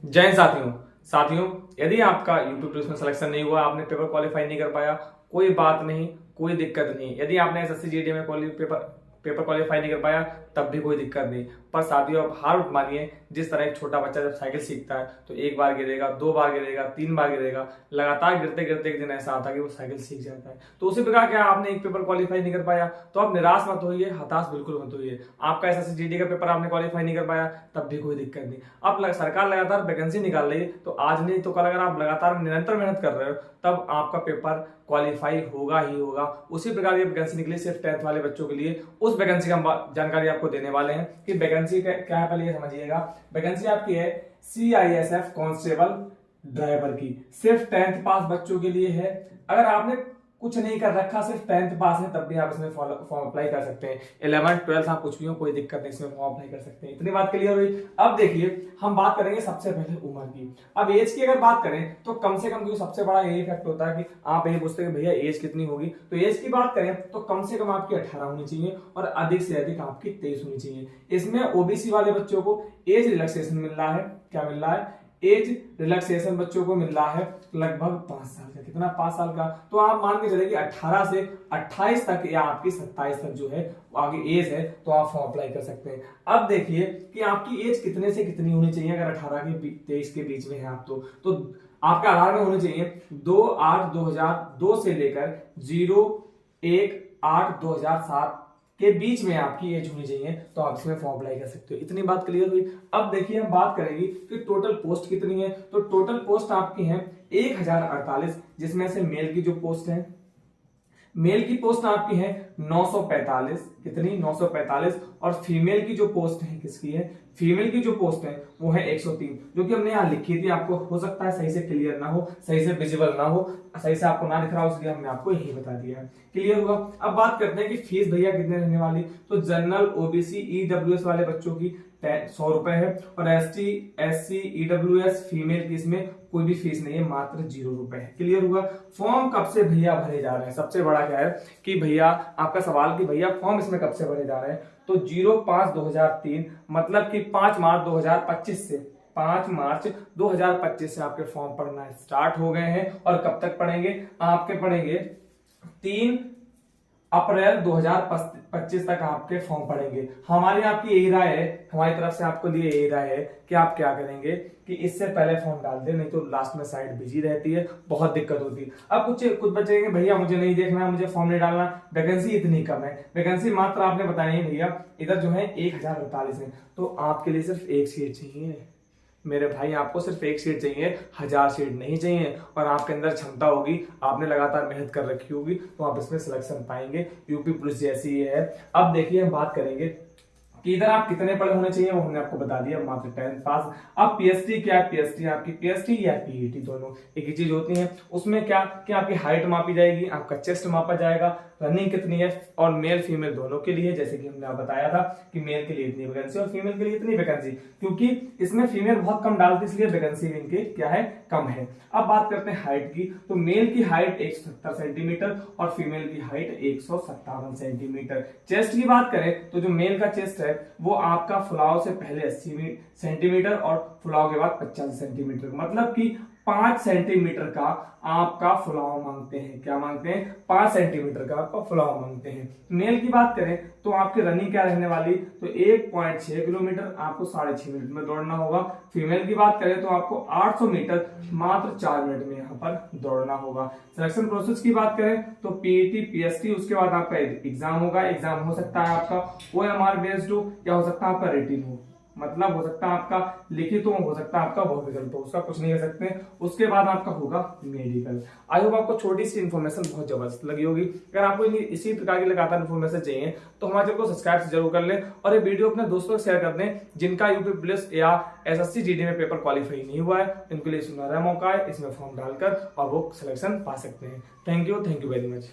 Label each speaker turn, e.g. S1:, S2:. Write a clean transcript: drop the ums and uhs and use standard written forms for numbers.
S1: जय हिंद साथियों, यदि आपका यूपी पुलिस में सिलेक्शन नहीं हुआ, आपने पेपर क्वालिफाई नहीं कर पाया, कोई बात नहीं, कोई दिक्कत नहीं। यदि आपने एसएससी जीडी में पेपर क्वालिफाई नहीं कर पाया, तब भी कोई दिक्कत नहीं। पर साथियों, आप हार मत मानिए। जिस तरह एक छोटा बच्चा जब साइकिल सीखता है तो एक बार गिरेगा, दो बार गिरेगा, तीन बार गिरेगा, लगातार गिरते गिरते एक दिन ऐसा आता है कि वो साइकिल सीख जाता है। तो उसी प्रकार क्या आपने एक पेपर क्वालिफाई नहीं कर पाया तो आप निराश मत होइए, हताश बिल्कुल मत होइए। आपका एसएससी जीडी का पेपर आपने क्वालिफाई नहीं कर पाया, तब भी कोई दिक्कत नहीं। अब सरकार लगातार वैकेंसी निकाल रही है, तो आज नहीं तो कल अगर आप लगातार निरंतर मेहनत कर रहे हो, तब आपका पेपर क्वालिफाई होगा ही होगा। उसी प्रकार की वैकेंसी निकली सिर्फ 10th वाले बच्चों के लिए। उस वैकेंसी का जानकारी आपको देने वाले हैं कि वैकेंसी क्या है, पहले ये समझिएगा। वैकेंसी आपकी है CISF कांस्टेबल ड्राइवर की, सिर्फ 10th पास बच्चों के लिए है। अगर आपने कुछ नहीं कर रखा, सिर्फ 10th पास है, तब भी आप इसमें फॉर्म अप्लाई कर सकते हैं। 11th 12th आप कुछ भी हो, कोई दिक्कत नहीं, इसमें फॉर्म अप्लाई कर सकते हैं। इतनी बात क्लियर हुई। अब देखिए, हम बात करेंगे सबसे पहले उम्र की। अब एज की अगर बात करें तो कम से कम, क्योंकि सबसे बड़ा यही फैक्ट होता है कि आप ये पूछते हैं भैया एज कितनी होगी, तो एज की बात करें तो कम से कम आपकी 18 होनी चाहिए और अधिक से अधिक आपकी 23 होनी चाहिए। इसमें ओबीसी वाले बच्चों को एज रिलैक्सेशन मिल रहा है। क्या मिल रहा है? एज रिलैक्सेशन बच्चों को मिल रहा है लगभग 5 साल का। कितना? 5 साल का। तो आप मान के चले कि 18 से 28 तक या आपकी 27 तक जो है आगे एज है, तो आप फॉर्म अप्लाई कर सकते हैं। अब देखिए कि आपकी एज कितने से कितनी होनी चाहिए। अगर 18 के 23 के बीच में है आप, तो आपका आधार में होनी चाहिए 2/8/2002 से लेकर 01/8/2007 के बीच में आपकी एज होनी चाहिए, तो आप इसमें फॉर्म अप्लाई कर सकते हो। इतनी बात क्लियर हुई। अब देखिए, हम बात करेंगे कि टोटल पोस्ट कितनी है। तो टोटल पोस्ट आपकी है 1048, जिसमें से मेल की जो पोस्ट है, मेल की पोस्ट आपकी है 945। कितनी? 945। और फीमेल की जो पोस्ट है, किसकी है? फीमेल की जो पोस्ट है वो है 103, जो कि हमने यहाँ लिखी थी। आपको हो सकता है सही से क्लियर ना हो, सही से विजिबल ना हो, सही से आपको ना दिख रहा हो, इसलिए हमने आपको यही बता दिया है। क्लियर हुआ। अब बात करते हैं कि फीस भैया कितने रहने वाली। तो जनरल, ओबीसी, ईडब्ल्यूएस वाले बच्चों की 100 रुपए है, और ST, SC, EWS फीमेल की इसमें कोई भी फीस नहीं है, मात्र 0 रुपए है। क्लियर हुआ। फॉर्म कब से भैया भरे जा रहे हैं? सबसे बड़ा क्या है कि भैया आपका सवाल कि भैया फॉर्म इसमें कब से भरे जा रहे हैं, तो 05/2003 मतलब कि 5 मार्च 2025 से 5 मार्च 2025 से आपके फॉर्म पढ़ना स्टार्ट हो गए हैं। और कब तक पढ़ेंगे? आपके पढ़ेंगे 3 अप्रैल 2025 तक आपके फॉर्म पड़ेंगे। हमारी आपकी यही राय है, हमारी तरफ से आपको लिए यही राय है कि आप क्या करेंगे कि इससे पहले फॉर्म डाल दें, नहीं तो लास्ट में साइट बिजी रहती है, बहुत दिक्कत होती है। अब कुछ बच्चे कहेंगे भैया मुझे नहीं देखना है, मुझे फॉर्म नहीं डालना, वैकेंसी इतनी कम है। वैकेंसी मात्र आपने बताई है भैया, इधर जो है 1048 है, तो आपके लिए सिर्फ एक सीट चाहिए मेरे भाई। आपको सिर्फ एक सीट चाहिए, 1000 सीट नहीं चाहिए। और आपके अंदर क्षमता होगी, आपने लगातार मेहनत कर रखी होगी, तो आप इसमें सिलेक्शन पाएंगे। यूपी पुलिस जैसी ये है। अब देखिए, हम बात करेंगे कि इधर आप कितने पढ़े होने चाहिए, वो हमने आपको बता दिया, मात्र 10th पास। अब पीएसटी क्या है? पीएसटी आपकी पीएसटी या पीईटी दोनों एक ही चीज होती है। उसमें क्या कि आपकी हाइट मापी जाएगी, आपका चेस्ट मापा जाएगा, रनिंग कितनी है, और मेल फीमेल दोनों के लिए, जैसे कि हमने बताया था कि मेल के लिए इतनी वैकेंसी और फीमेल के लिए इतनी वैकेंसी, क्योंकि इसमें फीमेल बहुत कम डालती, इसलिए वैकेंसी इनके क्या है? कम है। अब बात करते हैं हाइट की। तो मेल की हाइट 170 सेंटीमीटर और फीमेल की हाइट 157 सेंटीमीटर। चेस्ट की बात करें तो जो मेल का चेस्ट है वो आपका फुलाव से पहले 80 सेंटीमीटर और फुलाव के बाद 85 सेंटीमीटर, मतलब कि 5 सेंटीमीटर का आपका फुलाव मांगते हैं। क्या मांगते हैं? 5 सेंटीमीटर का आपका फुलाव मांगते हैं। मेल की बात करें तो आपकी रनिंग क्या रहने वाली, तो 1.6 किलोमीटर आपको 6.5 मिनट में दौड़ना होगा। फीमेल की बात करें तो आपको 800 मीटर मात्र 4 मिनट में यहाँ पर दौड़ना होगा। सिलेक्शन प्रोसेस की बात करें तो पीईटी, पीएसटी, उसके बाद आपका एग्जाम होगा। एग्जाम हो सकता है आपका OMR बेस्ड हो, या हो सकता है आपका रिटिन हो, मतलब हो सकता है आपका लिखित हो सकता है आपका बहुविकल्प हो, उसका कुछ नहीं कर सकते। उसके बाद आपका होगा मेडिकल। आई होप आपको छोटी सी इन्फॉर्मेशन बहुत जबरदस्त लगी होगी। अगर आपको इसी प्रकार की लगातार इन्फॉर्मेशन चाहिए तो हमारे चैनल को सब्सक्राइब जरूर कर लें, और ये वीडियो अपने दोस्तों को शेयर कर दें जिनका यूपी पुलिस या एसएससी जीडी में पेपर क्वालिफाई नहीं हुआ है। इनके लिए सुनहरा मौका है, इसमें फॉर्म डालकर और वो सिलेक्शन पा सकते हैं। Thank you very much.